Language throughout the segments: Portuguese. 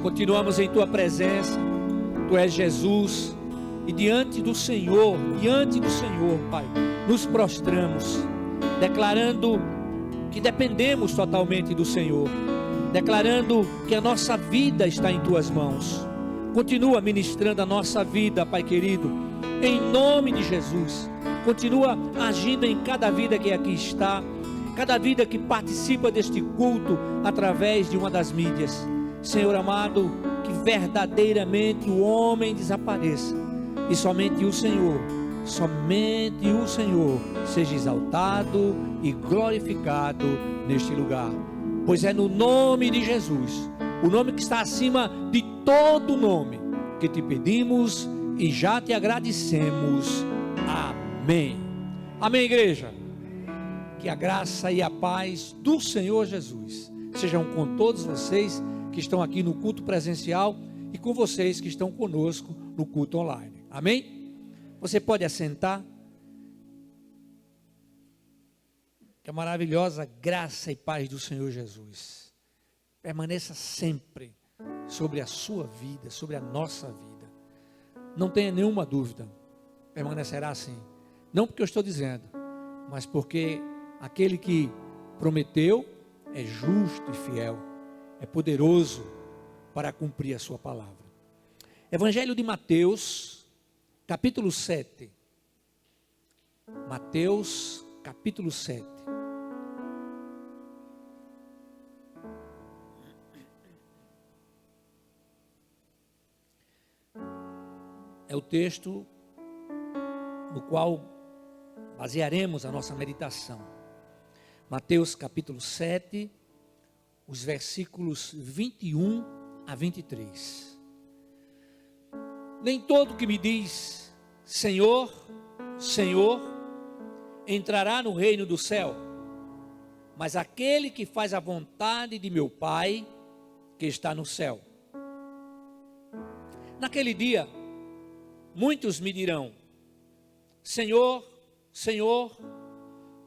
Continuamos em Tua presença. Tu és Jesus. E diante do Senhor, Pai, nos prostramos, declarando que dependemos totalmente do Senhor, declarando que a nossa vida está em Tuas mãos. Continua ministrando a nossa vida, Pai querido, em nome de Jesus. Continua agindo em cada vida que aqui está, cada vida que participa deste culto através de uma das mídias. Senhor amado, que verdadeiramente o homem desapareça e somente o Senhor seja exaltado e glorificado neste lugar. Pois é no nome de Jesus, o nome que está acima de todo nome, que te pedimos e já te agradecemos. Amém. Amém, igreja. Que a graça e a paz do Senhor Jesus sejam com todos vocês que estão aqui no culto presencial e com vocês que estão conosco no culto online. Amém? Você pode assentar. Que a maravilhosa graça e paz do Senhor Jesus permaneça sempre sobre a sua vida, sobre a nossa vida. Não tenha nenhuma dúvida, permanecerá assim. Não porque eu estou dizendo, mas porque aquele que prometeu é justo e fiel, é poderoso para cumprir a sua palavra. Evangelho de Mateus, capítulo 7. Mateus, capítulo 7. É o texto no qual basearemos a nossa meditação. Mateus capítulo 7, os versículos 21 a 23. Nem todo que me diz Senhor, Senhor, entrará no reino do céu, mas aquele que faz a vontade de meu Pai que está no céu. Naquele dia, muitos me dirão: Senhor, Senhor,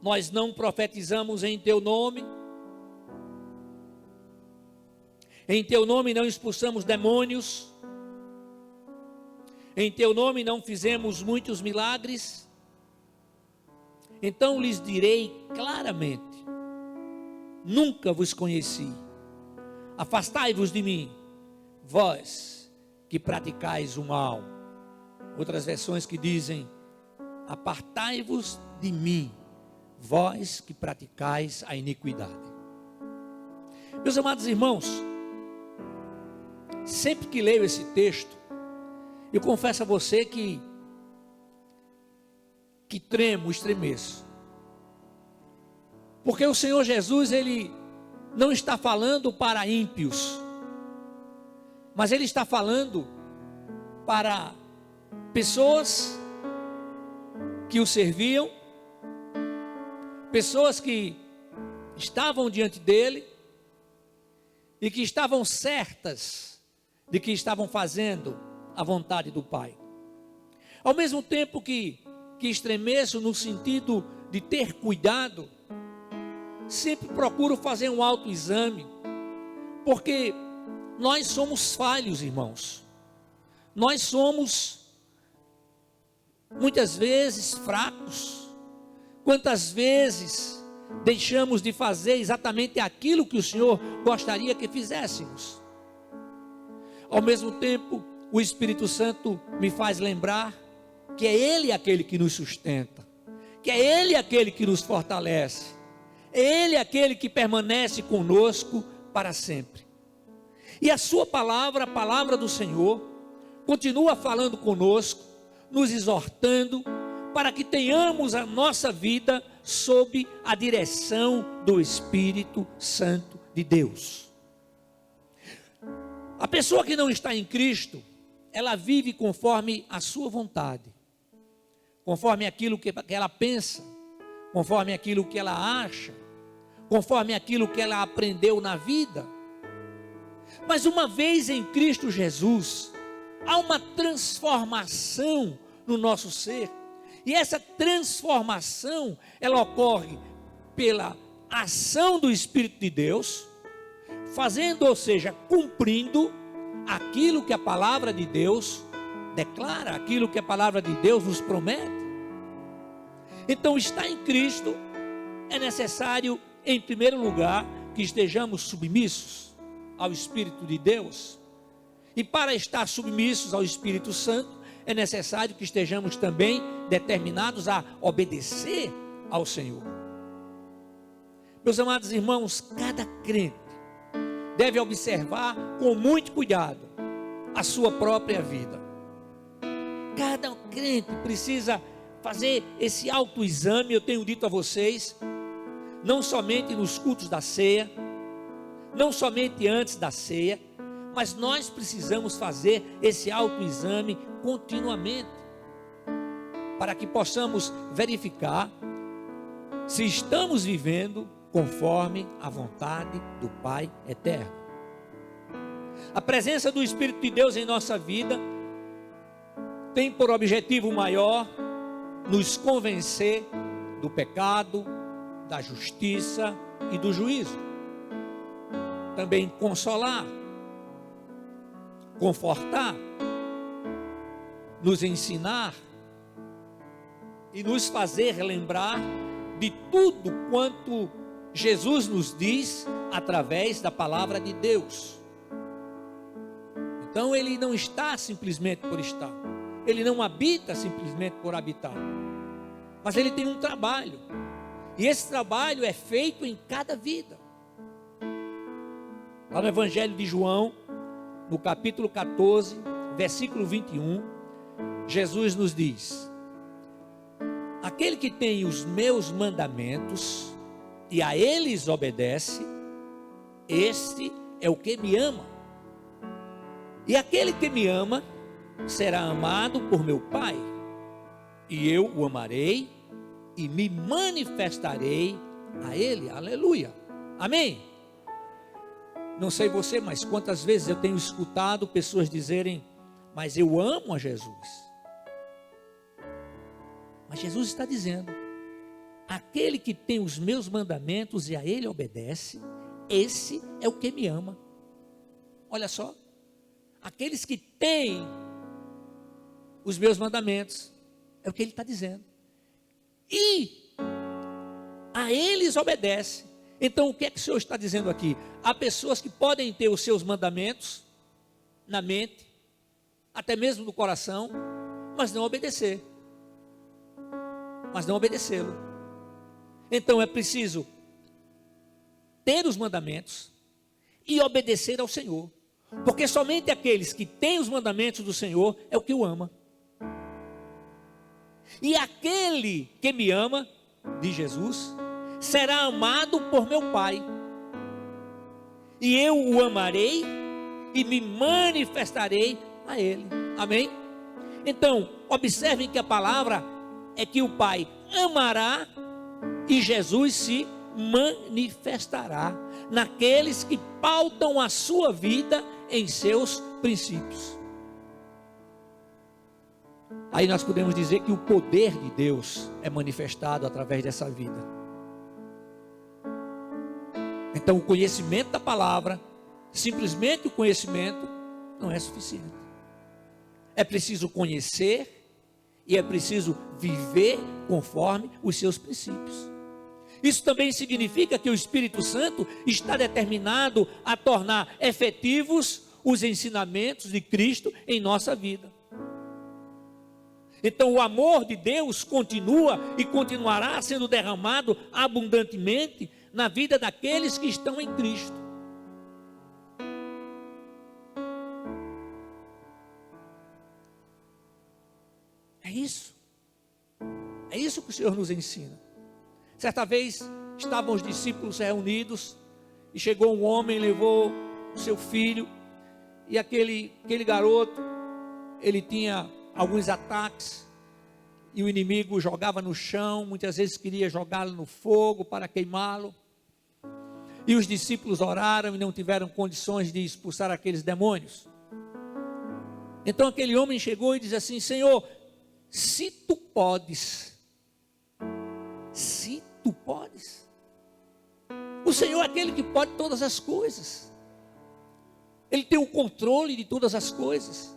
nós não profetizamos em Teu nome? Em Teu nome não expulsamos demônios? Em Teu nome não fizemos muitos milagres? Então lhes direi claramente: nunca vos conheci. Afastai-vos de mim, vós que praticais o mal. Outras versões que dizem: apartai-vos de mim, vós que praticais a iniquidade. Meus amados irmãos, sempre que leio esse texto, eu confesso a você que tremo, estremeço. Porque o Senhor Jesus, Ele não está falando para ímpios, mas Ele está falando para pessoas que o serviam, pessoas que estavam diante dele e que estavam certas de que estavam fazendo a vontade do Pai. Ao mesmo tempo que estremeço no sentido de ter cuidado, sempre procuro fazer um autoexame, porque nós somos falhos, irmãos. Nós somos muitas vezes fracos. Quantas vezes deixamos de fazer exatamente aquilo que o Senhor gostaria que fizéssemos? Ao mesmo tempo, o Espírito Santo me faz lembrar que é Ele aquele que nos sustenta, que é Ele aquele que nos fortalece, é Ele aquele que permanece conosco para sempre. E a sua palavra, a palavra do Senhor, continua falando conosco, nos exortando, para que tenhamos a nossa vida sob a direção do Espírito Santo de Deus. A pessoa que não está em Cristo, ela vive conforme a sua vontade, conforme aquilo que ela pensa, conforme aquilo que ela acha, conforme aquilo que ela aprendeu na vida. Mas uma vez em Cristo Jesus, há uma transformação no nosso ser, e essa transformação, ela ocorre pela ação do Espírito de Deus, fazendo, ou seja, cumprindo aquilo que a palavra de Deus declara, aquilo que a palavra de Deus nos promete. Então, estar em Cristo é necessário, em primeiro lugar, que estejamos submissos ao Espírito de Deus. E para estar submissos ao Espírito Santo, é necessário que estejamos também determinados a obedecer ao Senhor. Meus amados irmãos, cada crente deve observar com muito cuidado a sua própria vida. Cada crente precisa fazer esse autoexame. Eu tenho dito a vocês, não somente nos cultos da ceia, não somente antes da ceia, mas nós precisamos fazer esse autoexame continuamente, para que possamos verificar se estamos vivendo conforme a vontade do Pai eterno. A presença do Espírito de Deus em nossa vida tem por objetivo maior nos convencer do pecado, da justiça e do juízo. Também consolar, confortar, nos ensinar e nos fazer lembrar de tudo quanto Jesus nos diz através da palavra de Deus. Então ele não está simplesmente por estar, ele não habita simplesmente por habitar, mas ele tem um trabalho, e esse trabalho é feito em cada vida. Lá no Evangelho de João, no capítulo 14, versículo 21, Jesus nos diz: aquele que tem os meus mandamentos e a eles obedece, este é o que me ama. E aquele que me ama será amado por meu Pai, e eu o amarei e me manifestarei a ele. Aleluia, amém. Não sei você, mas quantas vezes eu tenho escutado pessoas dizerem: mas eu amo a Jesus. Mas Jesus está dizendo: aquele que tem os meus mandamentos e a ele obedece, esse é o que me ama. Olha só, aqueles que têm os meus mandamentos, é o que ele está dizendo, e a eles obedece. Então o que é que o Senhor está dizendo aqui? Há pessoas que podem ter os seus mandamentos na mente, até mesmo no coração, mas não obedecer, mas não obedecê-lo. Então é preciso ter os mandamentos e obedecer ao Senhor, porque somente aqueles que têm os mandamentos do Senhor é o que o ama. E aquele que me ama, diz Jesus, será amado por meu Pai, e eu o amarei e me manifestarei a ele. Amém? Então, observem que a palavra é que o Pai amará e Jesus se manifestará naqueles que pautam a sua vida em seus princípios. Aí nós podemos dizer que o poder de Deus é manifestado através dessa vida. Então o conhecimento da palavra, simplesmente o conhecimento, não é suficiente. É preciso conhecer e é preciso viver conforme os seus princípios. Isso também significa que o Espírito Santo está determinado a tornar efetivos os ensinamentos de Cristo em nossa vida. Então o amor de Deus continua e continuará sendo derramado abundantemente na vida daqueles que estão em Cristo. É isso. É isso que o Senhor nos ensina. Certa vez estavam os discípulos reunidos e chegou um homem, levou o seu filho, e aquele garoto, ele tinha alguns ataques, e o inimigo jogava no chão, muitas vezes queria jogá-lo no fogo para queimá-lo, e os discípulos oraram e não tiveram condições de expulsar aqueles demônios. Então aquele homem chegou e disse assim: Senhor, se tu podes, o Senhor é aquele que pode todas as coisas. Ele tem o controle de todas as coisas.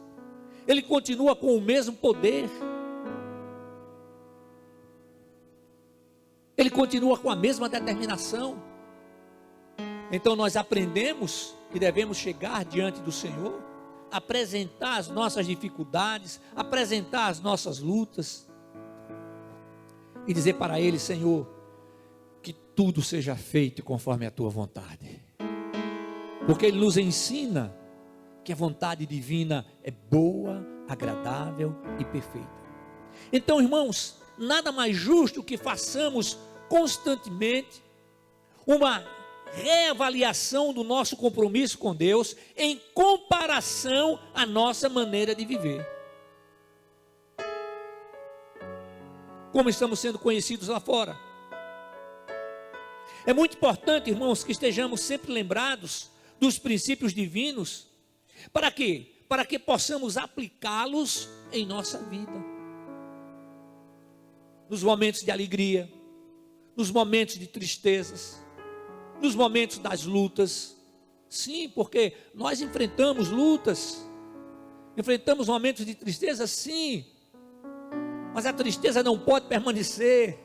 Ele continua com o mesmo poder. Ele continua com a mesma determinação. Então nós aprendemos que devemos chegar diante do Senhor, apresentar as nossas dificuldades, apresentar as nossas lutas e dizer para Ele: Senhor, que tudo seja feito conforme a Tua vontade. Porque Ele nos ensina que a vontade divina é boa, agradável e perfeita. Então, irmãos, nada mais justo que façamos constantemente uma reavaliação do nosso compromisso com Deus em comparação à nossa maneira de viver. Como estamos sendo conhecidos lá fora. É muito importante, irmãos, que estejamos sempre lembrados dos princípios divinos. Para quê? Para que possamos aplicá-los em nossa vida. Nos momentos de alegria, nos momentos de tristezas, nos momentos das lutas. Sim, porque nós enfrentamos lutas, enfrentamos momentos de tristeza, sim. Mas a tristeza não pode permanecer,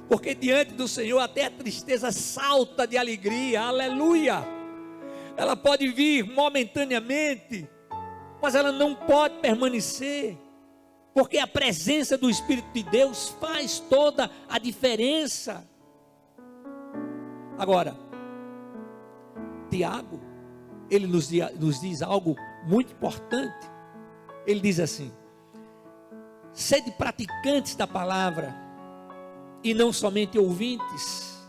porque diante do Senhor até a tristeza salta de alegria, aleluia. Ela pode vir momentaneamente, mas ela não pode permanecer, porque a presença do Espírito de Deus faz toda a diferença. Agora, Tiago, ele nos diz algo muito importante. Ele diz assim: sede praticantes da palavra, e não somente ouvintes,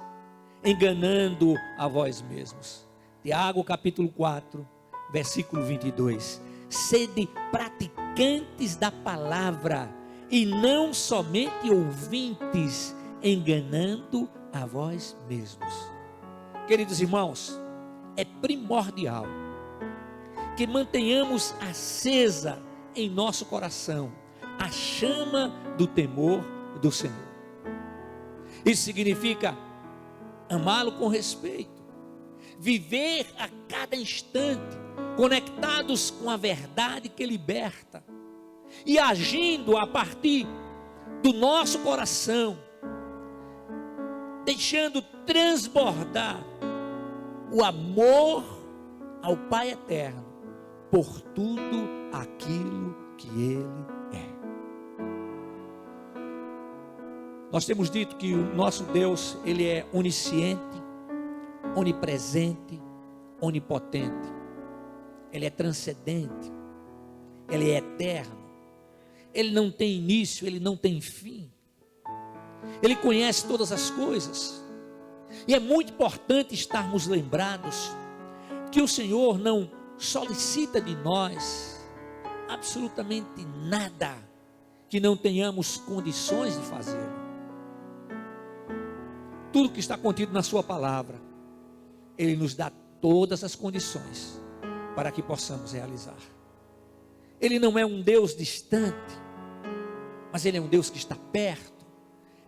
enganando a vós mesmos. Tiago capítulo 4, versículo 22. Sede praticantes da palavra, e não somente ouvintes, enganando a vós mesmos. Queridos irmãos, é primordial que mantenhamos acesa em nosso coração a chama do temor do Senhor. Isso significa amá-lo com respeito, viver a cada instante conectados com a verdade que liberta e agindo a partir do nosso coração, deixando transbordar o amor ao Pai eterno por tudo aquilo que Ele é. Nós temos dito que o nosso Deus, Ele é onisciente, onipresente, onipotente. Ele é transcendente, Ele é eterno, Ele não tem início, Ele não tem fim, Ele conhece todas as coisas. E é muito importante estarmos lembrados que o Senhor não solicita de nós absolutamente nada que não tenhamos condições de fazer. Tudo que está contido na sua palavra, Ele nos dá todas as condições para que possamos realizar. Ele não é um Deus distante, mas Ele é um Deus que está perto.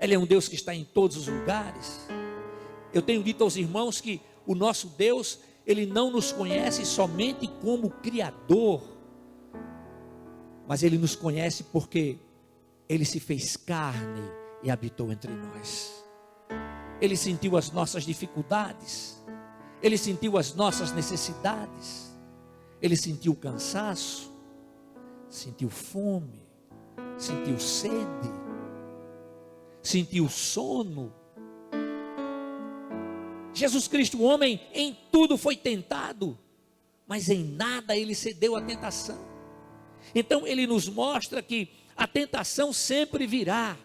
Ele é um Deus que está em todos os lugares. Eu tenho dito aos irmãos que o nosso Deus, Ele não nos conhece somente como Criador, mas Ele nos conhece porque Ele se fez carne e habitou entre nós. Ele sentiu as nossas dificuldades, Ele sentiu as nossas necessidades, Ele sentiu cansaço, sentiu fome, sentiu sede, sentiu sono. Jesus Cristo, o homem, em tudo foi tentado, mas em nada ele cedeu à tentação. Então ele nos mostra que a tentação sempre virá,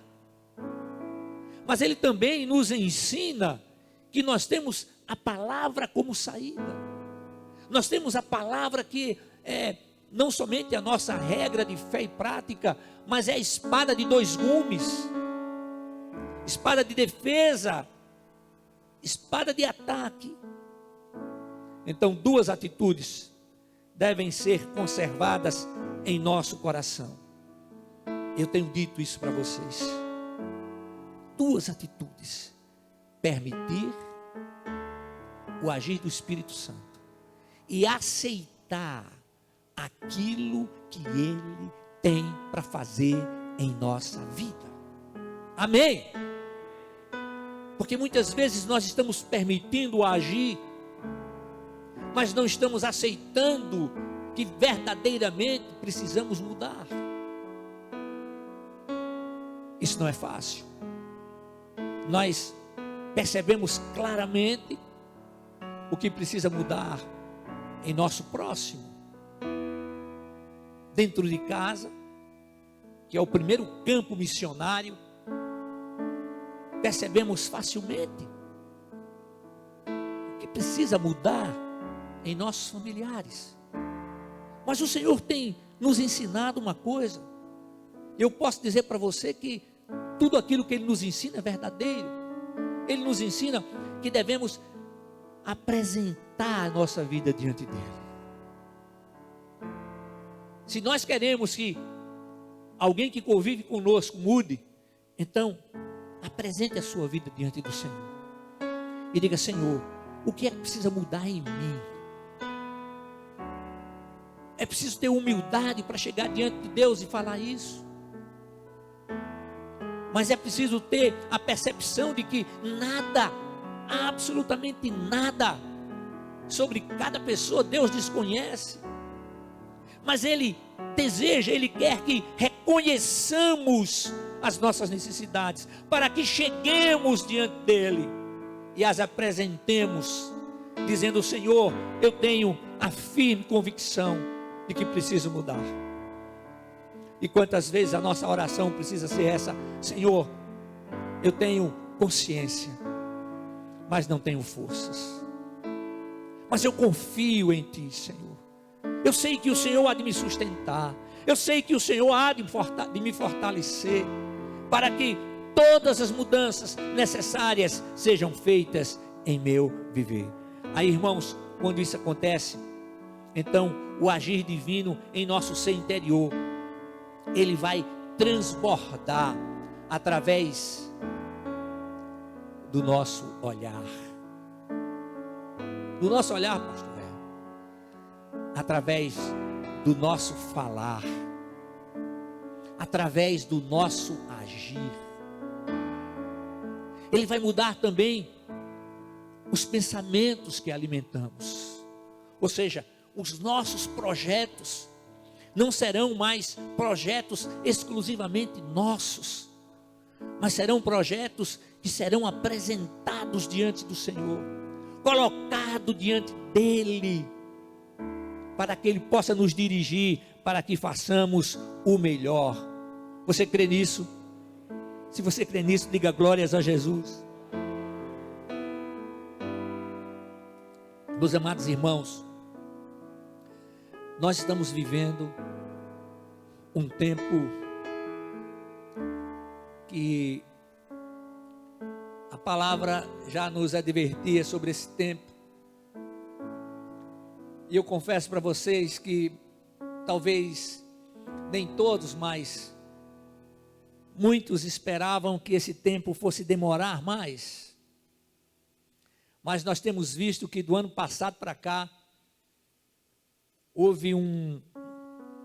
mas ele também nos ensina que nós temos a palavra como saída. Nós temos a palavra que é não somente a nossa regra de fé e prática, mas é a espada de dois gumes, espada de defesa, espada de ataque. Então, duas atitudes devem ser conservadas em nosso coração. Eu tenho dito isso para vocês. Duas atitudes: permitir o agir do Espírito Santo e aceitar apresentar aquilo que Ele tem para fazer em nossa vida. Amém? Porque muitas vezes nós estamos permitindo agir, mas não estamos aceitando que verdadeiramente precisamos mudar. Isso não é fácil. Nós percebemos claramente o que precisa mudar em nosso próximo, dentro de casa, que é o primeiro campo missionário. Percebemos facilmente o que precisa mudar em nossos familiares. Mas o Senhor tem nos ensinado uma coisa. Eu posso dizer para você que tudo aquilo que Ele nos ensina é verdadeiro. Ele nos ensina que devemos apresentar a nossa vida diante dEle. Se nós queremos que alguém que convive conosco mude, então apresente a sua vida diante do Senhor e diga: Senhor, o que é que precisa mudar em mim? É preciso ter humildade para chegar diante de Deus e falar isso. Mas é preciso ter a percepção de que nada, absolutamente nada, sobre cada pessoa Deus desconhece. Mas Ele deseja, Ele quer que reconheçamos as nossas necessidades, para que cheguemos diante dEle e as apresentemos, dizendo: Senhor, eu tenho a firme convicção de que preciso mudar. E quantas vezes a nossa oração precisa ser essa: Senhor, eu tenho consciência, mas não tenho forças, mas eu confio em Ti, Senhor. Eu sei que o Senhor há de me sustentar, eu sei que o Senhor há de me fortalecer, para que todas as mudanças necessárias sejam feitas em meu viver. Aí, irmãos, quando isso acontece, então o agir divino em nosso ser interior, ele vai transbordar através do nosso olhar. Do nosso olhar, pastor, através do nosso falar, através do nosso agir. Ele vai mudar também os pensamentos que alimentamos. Ou seja, os nossos projetos não serão mais projetos exclusivamente nossos, mas serão projetos que serão apresentados diante do Senhor, colocados diante dEle, para que Ele possa nos dirigir, para que façamos o melhor. Você crê nisso? Se você crê nisso, diga glórias a Jesus. Meus amados irmãos, nós estamos vivendo um tempo que a palavra já nos advertia sobre esse tempo. E eu confesso para vocês que talvez nem todos, mas muitos esperavam que esse tempo fosse demorar mais. Mas nós temos visto que do ano passado para cá houve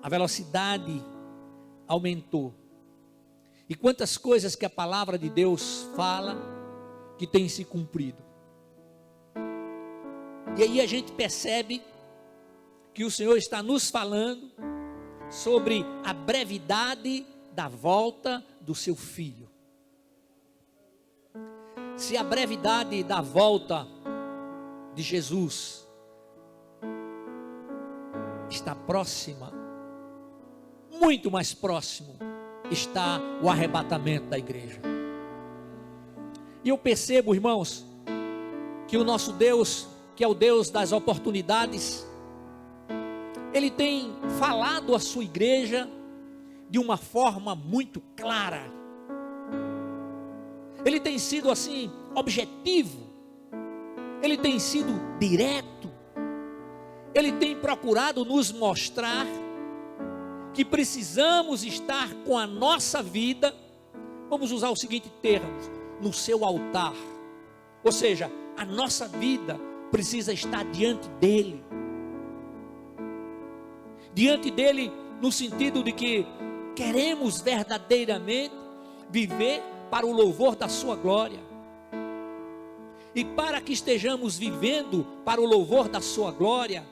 a velocidade aumentou. E quantas coisas que a palavra de Deus fala que tem se cumprido. E aí a gente percebe que o Senhor está nos falando sobre a brevidade da volta do seu Filho. Se a brevidade da volta de Jesus está próxima, muito mais próximo está o arrebatamento da igreja. E eu percebo, irmãos, que o nosso Deus, que é o Deus das oportunidades, Ele tem falado à sua igreja de uma forma muito clara. Ele tem sido assim, objetivo. Ele tem sido direto. Ele tem procurado nos mostrar que precisamos estar com a nossa vida, vamos usar o seguinte termo, no seu altar. Ou seja, a nossa vida precisa estar diante dele. diante dele, no sentido de que queremos verdadeiramente viver para o louvor da sua glória. E para que estejamos vivendo para o louvor da sua glória,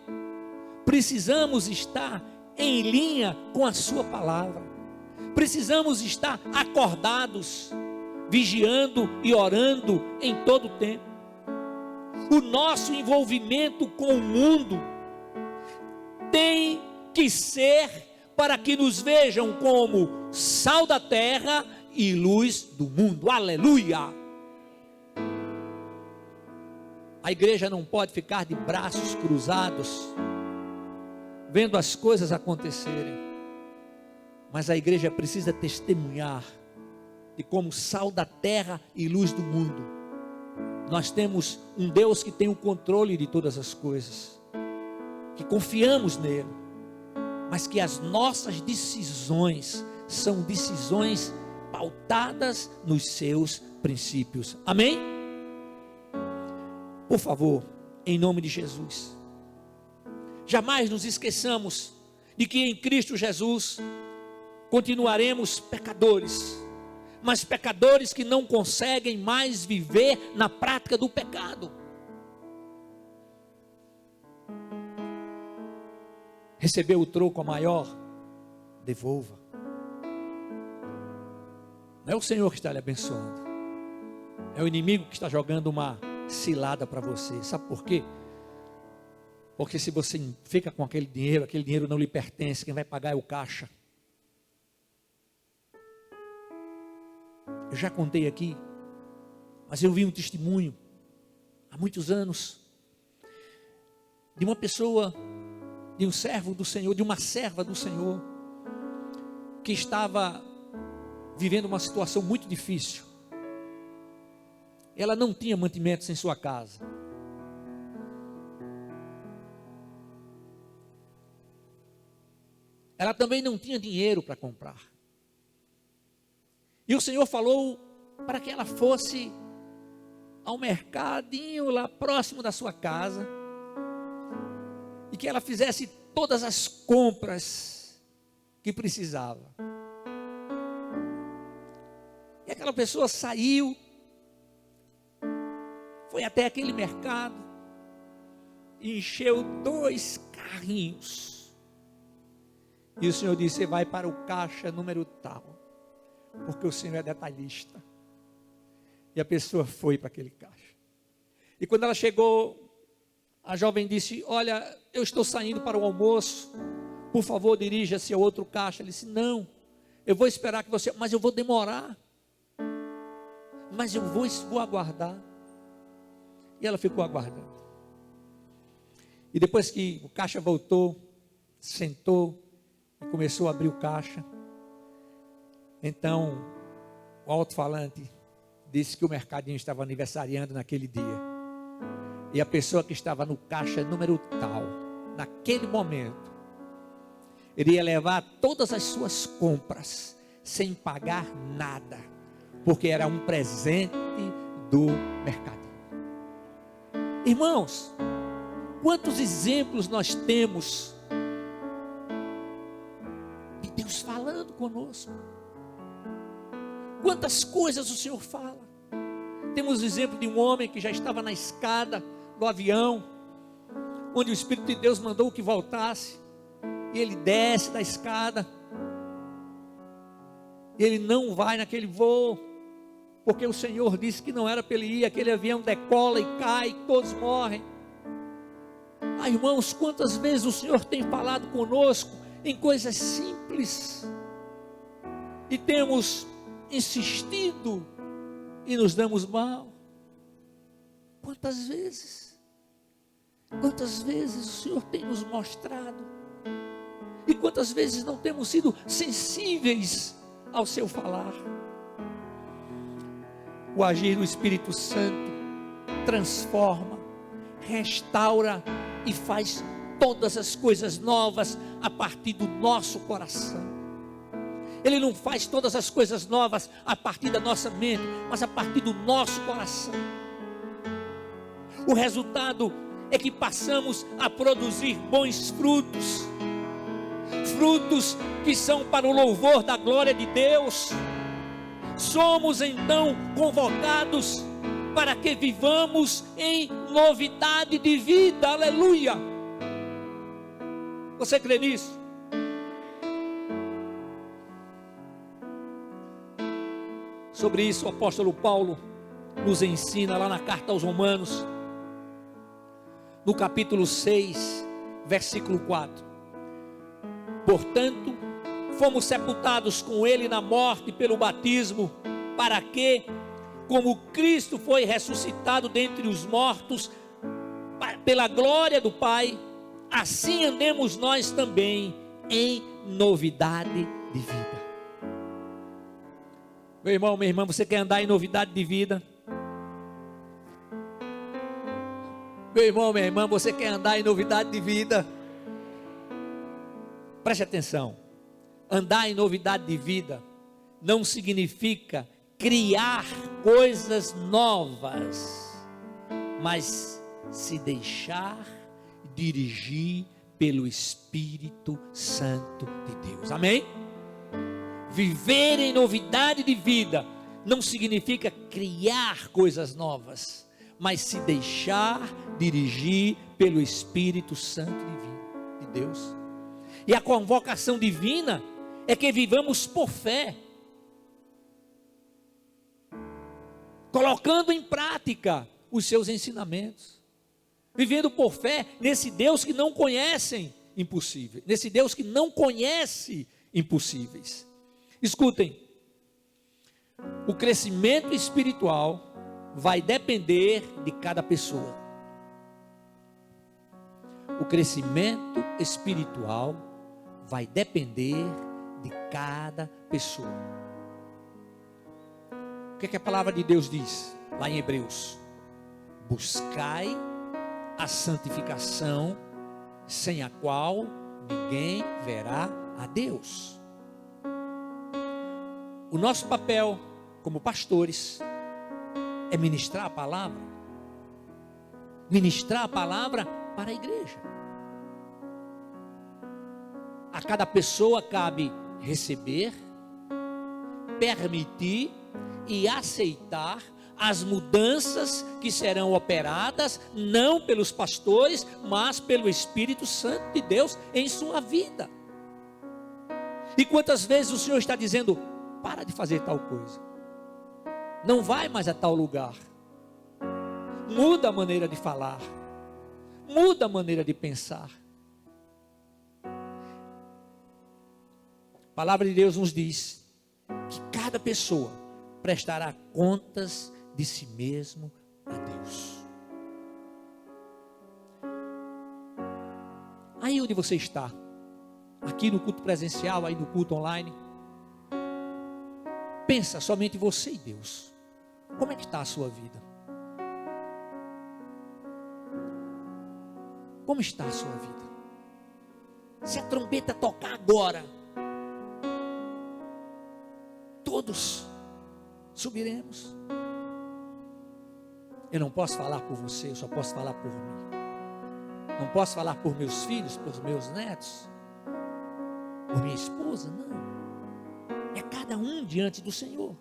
precisamos estar em linha com a sua palavra. Precisamos estar acordados, vigiando e orando em todo o tempo. O nosso envolvimento com o mundo tem que ser para que nos vejam como sal da terra e luz do mundo. Aleluia! A igreja não pode ficar de braços cruzados, vendo as coisas acontecerem, mas a igreja precisa testemunhar de como sal da terra e luz do mundo, nós temos um Deus que tem o controle de todas as coisas, que confiamos nele, mas que as nossas decisões são decisões pautadas nos seus princípios. Amém? Por favor, em nome de Jesus, jamais nos esqueçamos de que em Cristo Jesus continuaremos pecadores, mas pecadores que não conseguem mais viver na prática do pecado. Recebeu o troco a maior? Devolva. Não é o Senhor que está lhe abençoando, é o inimigo que está jogando uma cilada para você. Sabe por quê? Porque se você fica com aquele dinheiro não lhe pertence, quem vai pagar é o caixa. Eu já contei aqui, mas eu vi um testemunho há muitos anos de uma pessoa, de um servo do Senhor, de uma serva do Senhor, que estava vivendo uma situação muito difícil. Ela não tinha mantimentos em sua casa. Ela também não tinha dinheiro para comprar. E o Senhor falou para que ela fosse ao mercadinho lá próximo da sua casa e que ela fizesse todas as compras que precisava. E aquela pessoa saiu, foi até aquele mercado e encheu 2 carrinhos. E o Senhor disse: você vai para o caixa número tal, porque o Senhor é detalhista. E a pessoa foi para aquele caixa. E quando ela chegou, a jovem disse: olha, eu estou saindo para o almoço, por favor dirija-se ao outro caixa. Ele disse: não, eu vou esperar que você, mas eu vou demorar, mas eu vou aguardar. E ela ficou aguardando. E depois que o caixa voltou, sentou e começou a abrir o caixa, então o alto-falante disse que o mercadinho estava aniversariando naquele dia, e a pessoa que estava no caixa número tal, naquele momento, iria levar todas as suas compras sem pagar nada, porque era um presente do mercadinho. Irmãos, quantos exemplos nós temos de Deus falando conosco? Quantas coisas o Senhor fala. Temos o exemplo de um homem que já estava na escada do avião, onde o Espírito de Deus mandou que voltasse, e ele desce da escada, e ele não vai naquele voo, porque o Senhor disse que não era para ele ir. Aquele avião decola e cai, todos morrem. Ah, irmãos, quantas vezes o Senhor tem falado conosco em coisas simples, e temos insistido e nos damos mal. Quantas vezes o Senhor tem nos mostrado, e quantas vezes não temos sido sensíveis ao seu falar. O agir do Espírito Santo transforma, restaura e faz todas as coisas novas a partir do nosso coração. Ele não faz todas as coisas novas a partir da nossa mente, mas a partir do nosso coração. O resultado é que passamos a produzir bons frutos, frutos que são para o louvor da glória de Deus. Somos então convocados para que vivamos em novidade de vida, aleluia. Você crê nisso? Sobre isso o apóstolo Paulo nos ensina lá na carta aos Romanos, no capítulo 6, versículo 4. Portanto, fomos sepultados com ele na morte pelo batismo, para que, como Cristo foi ressuscitado dentre os mortos, pela glória do Pai, assim andemos nós também em novidade de vida. Meu irmão, minha irmã, você quer andar em novidade de vida? Meu irmão, minha irmã, você quer andar em novidade de vida? Preste atenção. Andar em novidade de vida não significa criar coisas novas, mas se deixar dirigir pelo Espírito Santo de Deus. Amém? Viver em novidade de vida não significa criar coisas novas, mas se deixar dirigir pelo Espírito Santo de Deus. E a convocação divina é que vivamos por fé, colocando em prática os seus ensinamentos, vivendo por fé nesse Deus que não conhecem impossíveis, nesse Deus que não conhece impossíveis. Escutem, o crescimento espiritual vai depender de cada pessoa. O crescimento espiritual vai depender de cada pessoa. O que é que a palavra de Deus diz lá em Hebreus? Buscai a santificação, sem a qual ninguém verá a Deus. O nosso papel como pastores é ministrar a palavra para a igreja. A cada pessoa cabe receber, permitir e aceitar as mudanças que serão operadas, não pelos pastores, mas pelo Espírito Santo de Deus em sua vida. E quantas vezes o Senhor está dizendo: para de fazer tal coisa, não vai mais a tal lugar, muda a maneira de falar, muda a maneira de pensar. A palavra de Deus nos diz que cada pessoa prestará contas de si mesmo a Deus. Aí onde você está, aqui no culto presencial, aí no culto online, pensa somente você e Deus. Como é que está a sua vida? Como está a sua vida? Se a trombeta tocar agora, todos subiremos. Eu não posso falar por você, eu só posso falar por mim. Não posso falar por meus filhos, por meus netos, por minha esposa, não. É cada um diante do Senhor.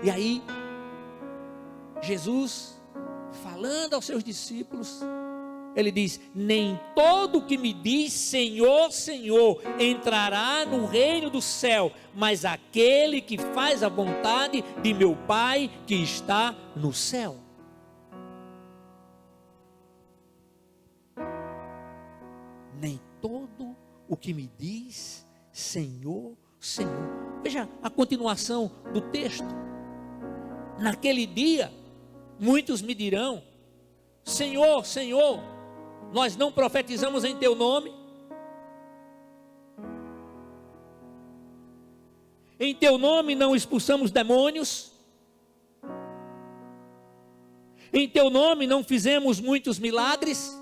E aí, Jesus, falando aos seus discípulos, ele diz: nem todo que me diz Senhor, Senhor, entrará no reino do céu, mas aquele que faz a vontade de meu Pai que está no céu. Nem todo o que me diz Senhor, Senhor. Veja a continuação do texto. Naquele dia, muitos me dirão: Senhor, Senhor, nós não profetizamos em teu nome? Em teu nome não expulsamos demônios? Em teu nome não fizemos muitos milagres?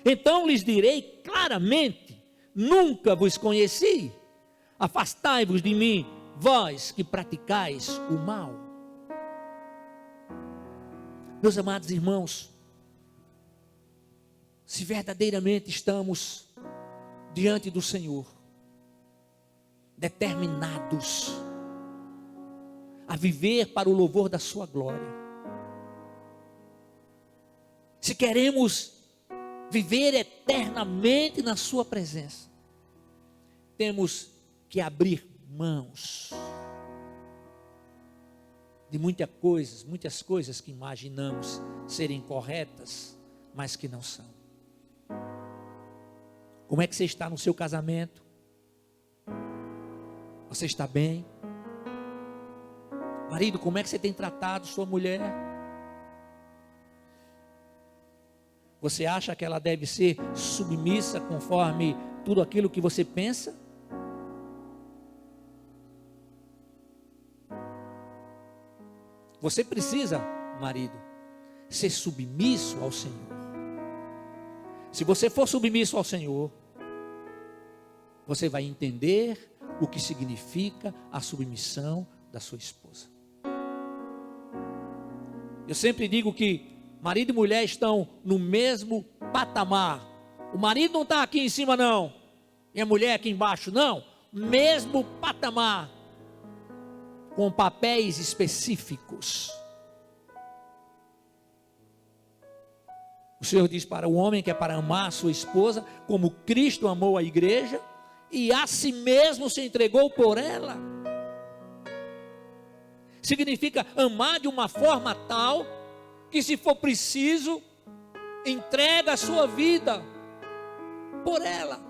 Então lhes direi claramente: nunca vos conheci, afastai-vos de mim, vós que praticais o mal. Meus amados irmãos, se verdadeiramente estamos diante do Senhor, determinados a viver para o louvor da sua glória. Se queremos viver eternamente na sua presença, temos que abrir mãos de muitas coisas que imaginamos serem corretas, mas que não são. Como é que você está no seu casamento? Você está bem? Marido, como é que você tem tratado sua mulher? Você acha que ela deve ser submissa conforme tudo aquilo que você pensa? Você precisa, marido, ser submisso ao Senhor. Se você for submisso ao Senhor, você vai entender o que significa a submissão da sua esposa. Eu sempre digo que marido e mulher estão no mesmo patamar. O marido não está aqui em cima não, e a mulher aqui embaixo não. Mesmo patamar, com papéis específicos. O Senhor diz para o homem que é para amar a sua esposa, como Cristo amou a igreja, e a si mesmo se entregou por ela. Significa amar de uma forma tal, que se for preciso, entrega a sua vida por ela.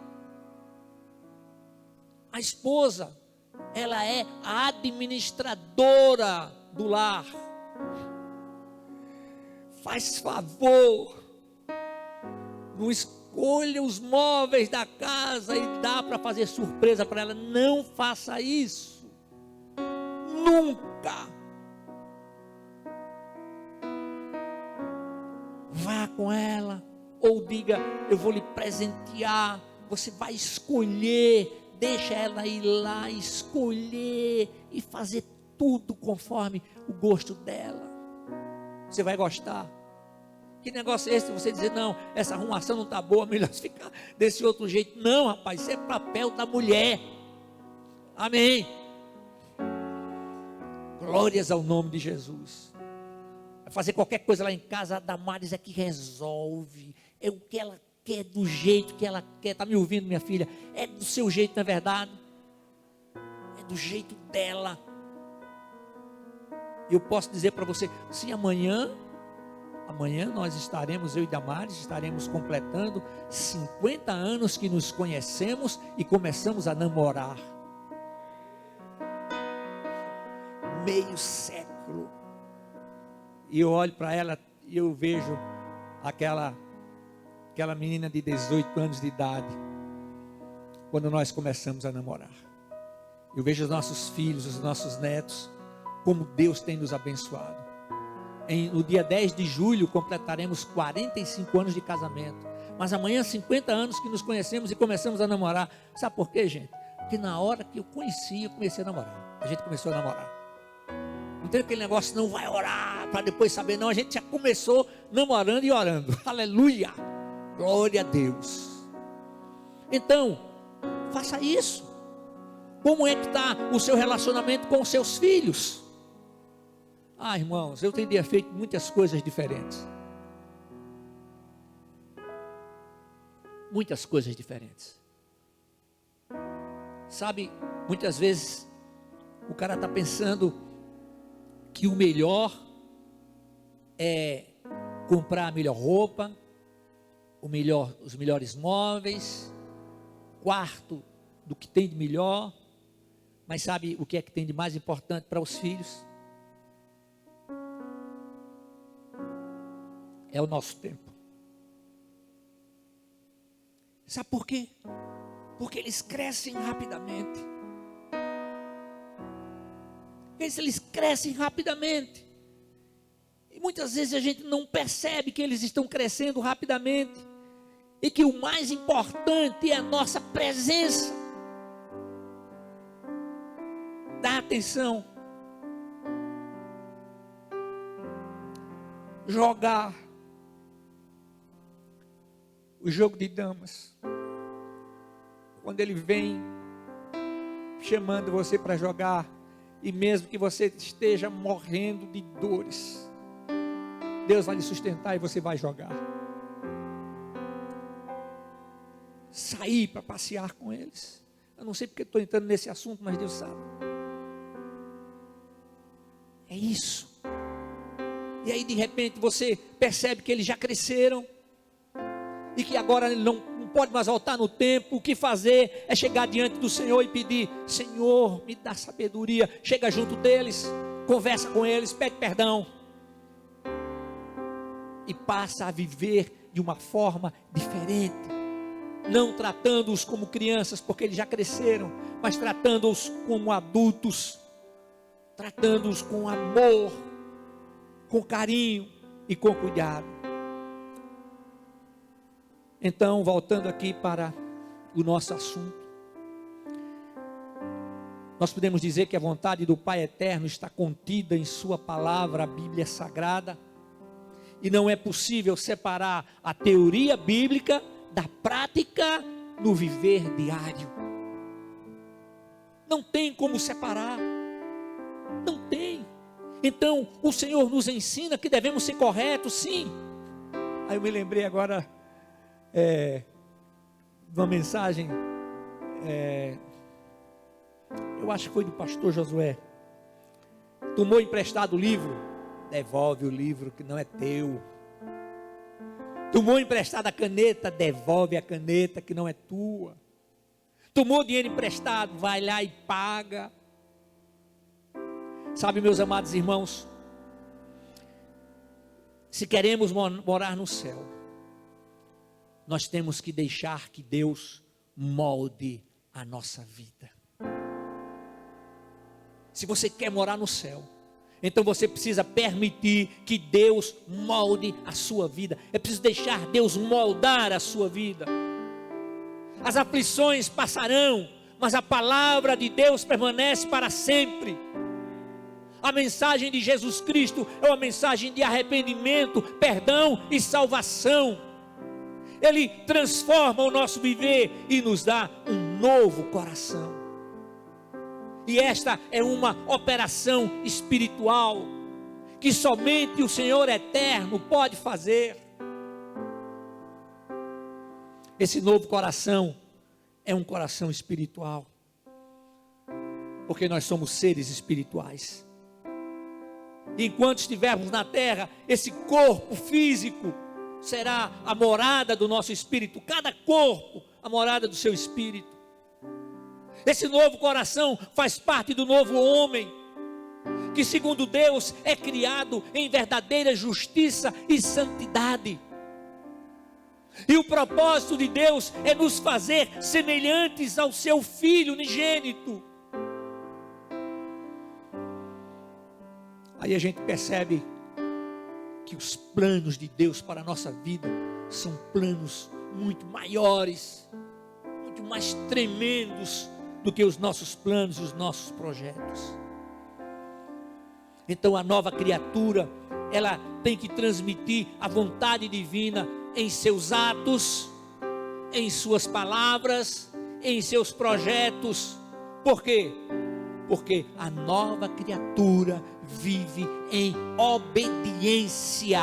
A esposa, ela é a administradora do lar. Faz favor, não escolha os móveis da casa e dá para fazer surpresa para ela. Não faça isso, nunca. Vá com ela, ou diga, eu vou lhe presentear. Você vai escolher, deixa ela ir lá, escolher e fazer tudo conforme o gosto dela. Você vai gostar. Que negócio é esse? Você dizer, não, essa arrumação não está boa, melhor ficar desse outro jeito. Não, rapaz, isso é papel da mulher. Amém. Glórias ao nome de Jesus. Vai fazer qualquer coisa lá em casa, a Damares é que resolve. É o que ela quer, do jeito que ela quer. Está me ouvindo, minha filha? É do seu jeito, não é verdade? É do jeito dela. Eu posso dizer para você, se amanhã nós estaremos, eu e Damares, estaremos completando 50 anos que nos conhecemos e começamos a namorar. Meio século. E eu olho para ela e eu vejo aquela menina de 18 anos de idade, quando nós começamos a namorar. Eu vejo os nossos filhos, os nossos netos, como Deus tem nos abençoado. No dia 10 de julho completaremos 45 anos de casamento. Mas amanhã 50 anos que nos conhecemos e começamos a namorar. Sabe por quê, gente? Porque na hora que eu comecei a namorar. A gente começou a namorar. Não tem aquele negócio, não vai orar para depois saber, não. A gente já começou namorando e orando. Aleluia! Glória a Deus. Então, faça isso. Como é que está o seu relacionamento com os seus filhos? Ah, irmãos, eu teria feito muitas coisas diferentes. Muitas coisas diferentes. Sabe, muitas vezes o cara está pensando que o melhor é comprar a melhor roupa, os melhores móveis, quarto do que tem de melhor. Mas sabe o que é que tem de mais importante para os filhos? É o nosso tempo. Sabe por quê? Porque eles crescem rapidamente. Eles crescem rapidamente. E muitas vezes a gente não percebe que eles estão crescendo rapidamente. E que o mais importante é a nossa presença. Dá atenção. Jogar. o jogo de damas. Quando ele vem chamando você para jogar, e mesmo que você esteja morrendo de dores, Deus vai lhe sustentar e você vai jogar. Sair para passear com eles. Eu não sei porque estou entrando nesse assunto, mas Deus sabe. É isso. E aí de repente você percebe que eles já cresceram e que agora ele não pode mais voltar no tempo. O que fazer é chegar diante do Senhor e pedir: Senhor, me dá sabedoria. Chega junto deles, conversa com eles, pede perdão e passa a viver de uma forma diferente, não tratando-os como crianças, porque eles já cresceram, mas tratando-os como adultos, tratando-os com amor, com carinho e com cuidado. Então, voltando aqui para o nosso assunto, nós podemos dizer que a vontade do Pai Eterno está contida em sua palavra, a Bíblia Sagrada, e não é possível separar a teoria bíblica da prática no viver diário. Não tem como separar, não tem. Então o Senhor nos ensina que devemos ser corretos, sim. Aí eu me lembrei agora de uma mensagem, eu acho que foi do pastor Josué. Tomou emprestado o livro, devolve o livro que não é teu. Tomou emprestada a caneta, devolve a caneta que não é tua. Tomou dinheiro emprestado, vai lá e paga. Sabe, meus amados irmãos, se queremos morar no céu, nós temos que deixar que Deus molde a nossa vida. Se você quer morar no céu, então você precisa permitir que Deus molde a sua vida. É preciso deixar Deus moldar a sua vida. As aflições passarão, mas a palavra de Deus permanece para sempre. A mensagem de Jesus Cristo é uma mensagem de arrependimento, perdão e salvação. Ele transforma o nosso viver e nos dá um novo coração. E esta é uma operação espiritual que somente o Senhor eterno pode fazer. Esse novo coração é um coração espiritual, porque nós somos seres espirituais. E enquanto estivermos na terra, esse corpo físico será a morada do nosso espírito. Cada corpo, a morada do seu espírito. Esse novo coração faz parte do novo homem, que segundo Deus é criado em verdadeira justiça e santidade. E o propósito de Deus é nos fazer semelhantes ao seu Filho unigênito. Aí a gente percebe que os planos de Deus para a nossa vida são planos muito maiores, muito mais tremendos do que os nossos planos e os nossos projetos. Então a nova criatura, ela tem que transmitir a vontade divina em seus atos, em suas palavras, em seus projetos. Por quê? Porque a nova criatura vive em obediência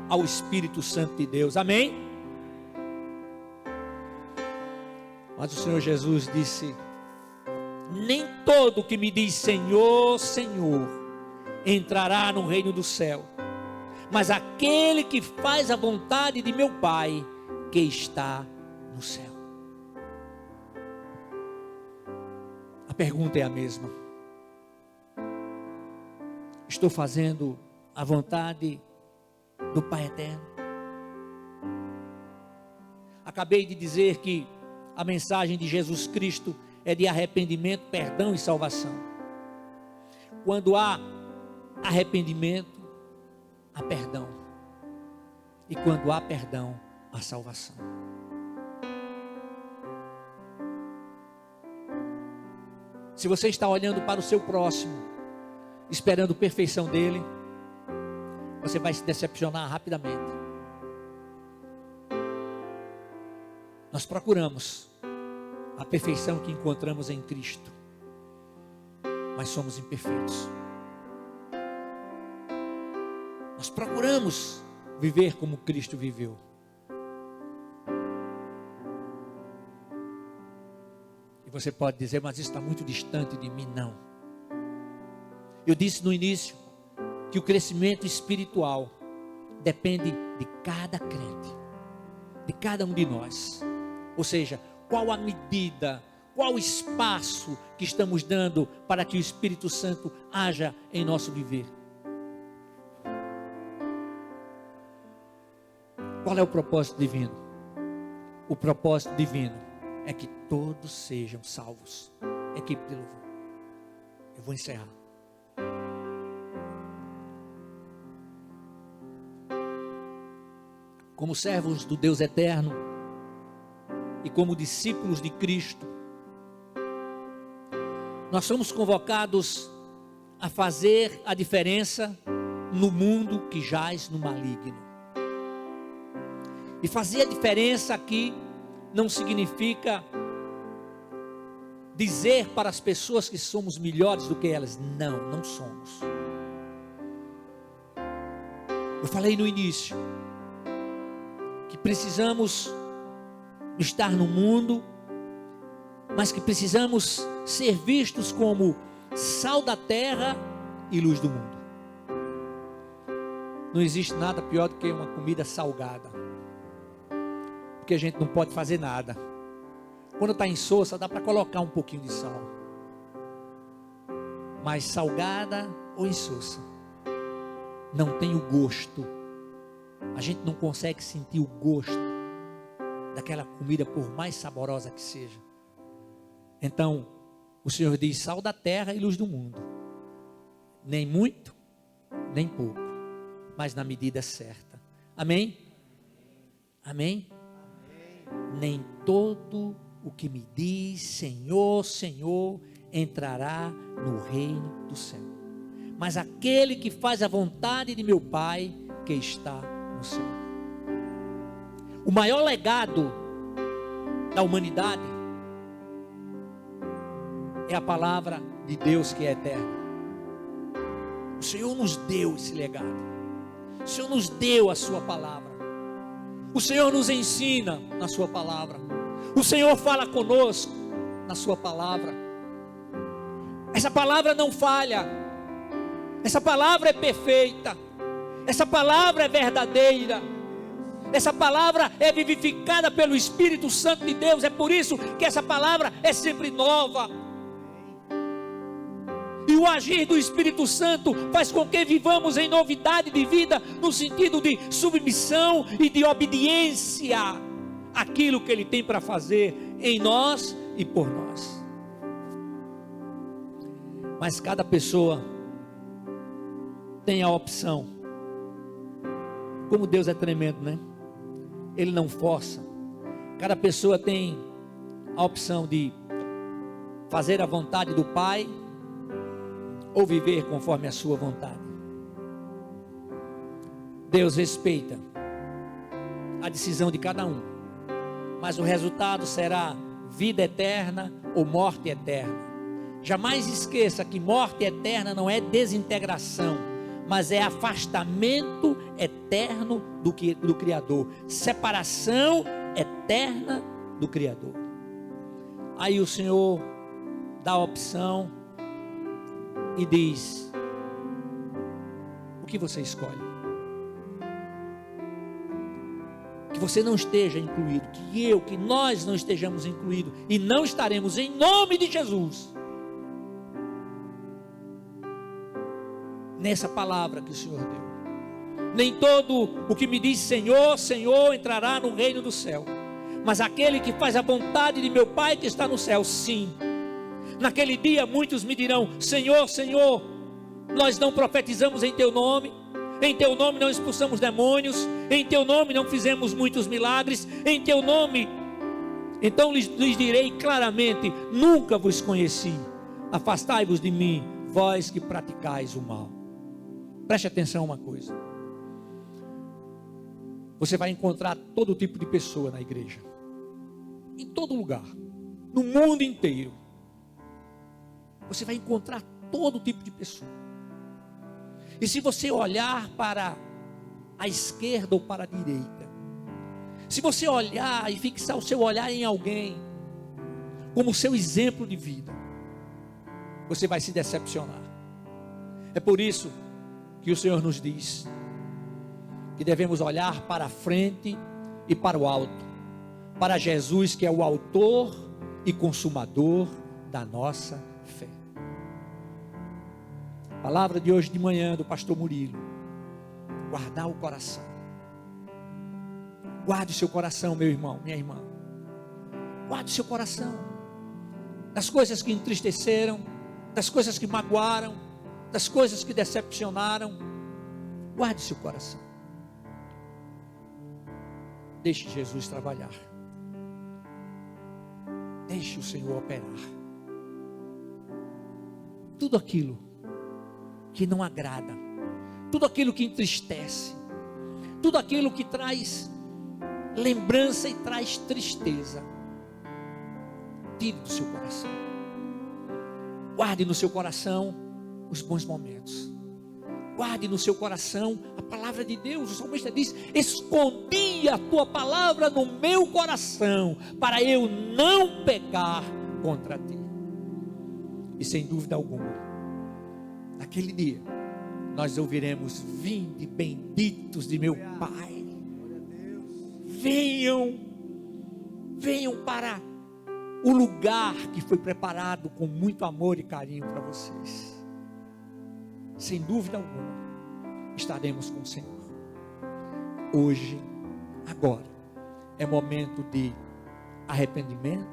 ao Espírito Santo de Deus. Amém? Mas o Senhor Jesus disse: nem todo que me diz Senhor, Senhor, entrará no reino do céu, mas aquele que faz a vontade de meu Pai, que está no céu. A pergunta é a mesma: estou fazendo a vontade do Pai Eterno? Acabei de dizer que a mensagem de Jesus Cristo é de arrependimento, perdão e salvação. Quando há arrependimento, há perdão. E quando há perdão, há salvação. Se você está olhando para o seu próximo, esperando a perfeição dele, você vai se decepcionar rapidamente. Nós procuramos a perfeição que encontramos em Cristo, mas somos imperfeitos. Nós procuramos viver como Cristo viveu. E você pode dizer, mas isso está muito distante de mim. Não. Eu disse no início que o crescimento espiritual depende de cada crente, de cada um de nós. Ou seja, qual a medida, qual o espaço que estamos dando para que o Espírito Santo haja em nosso viver. Qual é o propósito divino? O propósito divino é que todos sejam salvos. Equipe de louvor, eu vou encerrar. Como servos do Deus eterno e como discípulos de Cristo, nós somos convocados a fazer a diferença no mundo que jaz no maligno. E fazer a diferença aqui não significa dizer para as pessoas que somos melhores do que elas. Não, não somos. Eu falei no início que precisamos estar no mundo, mas que precisamos ser vistos como sal da terra e luz do mundo. Não existe nada pior do que uma comida salgada, porque a gente não pode fazer nada. Quando está insossa, dá para colocar um pouquinho de sal, mas salgada ou insossa não tem o gosto. A gente não consegue sentir o gosto daquela comida, por mais saborosa que seja. Então o Senhor diz: sal da terra e luz do mundo, nem muito nem pouco, mas na medida certa. Amém? Amém? Nem todo o que me diz Senhor, Senhor entrará no reino do céu, mas aquele que faz a vontade de meu Pai que está no céu. O maior legado da humanidade é a palavra de Deus que é eterna. O Senhor nos deu esse legado. O Senhor nos deu a sua palavra. O Senhor nos ensina na sua palavra. O Senhor fala conosco na sua palavra. Essa palavra não falha. Essa palavra é perfeita. Essa palavra é verdadeira. Essa palavra é vivificada pelo Espírito Santo de Deus. É por isso que essa palavra é sempre nova. E o agir do Espírito Santo faz com que vivamos em novidade de vida, no sentido de submissão e de obediência àquilo que Ele tem para fazer em nós e por nós. Mas cada pessoa tem a opção. Como Deus é tremendo, né? Ele não força. Cada pessoa tem a opção de fazer a vontade do Pai ou viver conforme a sua vontade. Deus respeita a decisão de cada um, mas o resultado será vida eterna ou morte eterna. Jamais esqueça que morte eterna não é desintegração, mas é afastamento eterno do Criador, separação eterna do Criador. Aí o Senhor dá a opção e diz: o que você escolhe? Que você não esteja incluído, que nós não estejamos incluídos, e não estaremos, em nome de Jesus, nessa palavra que o Senhor deu. Nem todo o que me diz Senhor, Senhor entrará no reino do céu, mas aquele que faz a vontade de meu Pai que está no céu. Sim. Naquele dia muitos me dirão: Senhor, Senhor, nós não profetizamos em Teu nome, em Teu nome não expulsamos demônios, em Teu nome não fizemos muitos milagres, em Teu nome. Então lhes direi claramente: nunca vos conheci, afastai-vos de mim, vós que praticais o mal. Preste atenção a uma coisa: você vai encontrar todo tipo de pessoa na igreja. em todo lugar, no mundo inteiro, você vai encontrar todo tipo de pessoa. E se você olhar para a esquerda ou para a direita, se você olhar e fixar o seu olhar em alguém como seu exemplo de vida, você vai se decepcionar. É por isso que o Senhor nos diz que devemos olhar para a frente e para o alto, para Jesus, que é o autor e consumador da nossa fé. A palavra de hoje de manhã do pastor Murilo: guardar o coração. Guarde o seu coração, meu irmão, minha irmã. Guarde o seu coração das coisas que entristeceram, das coisas que magoaram, das coisas que decepcionaram. Guarde seu coração. Deixe Jesus trabalhar. Deixe o Senhor operar. Tudo aquilo que não agrada, tudo aquilo que entristece, tudo aquilo que traz lembrança e traz tristeza, tire do seu coração. Guarde no seu coração os bons momentos. Guarde no seu coração a palavra de Deus. O salmista diz: escondi a tua palavra no meu coração, para eu não pecar contra ti. E sem dúvida alguma, naquele dia, nós ouviremos: vinde benditos de meu Pai. Venham para o lugar que foi preparado com muito amor e carinho para vocês. Sem dúvida alguma, estaremos com o Senhor. Hoje, agora, é momento de arrependimento,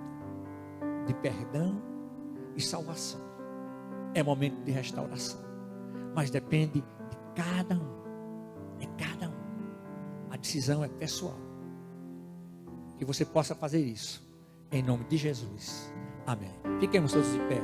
de perdão e salvação. É momento de restauração. Mas depende de cada um. É cada um. A decisão é pessoal. Que você possa fazer isso. Em nome de Jesus. Amém. Fiquemos todos de pé.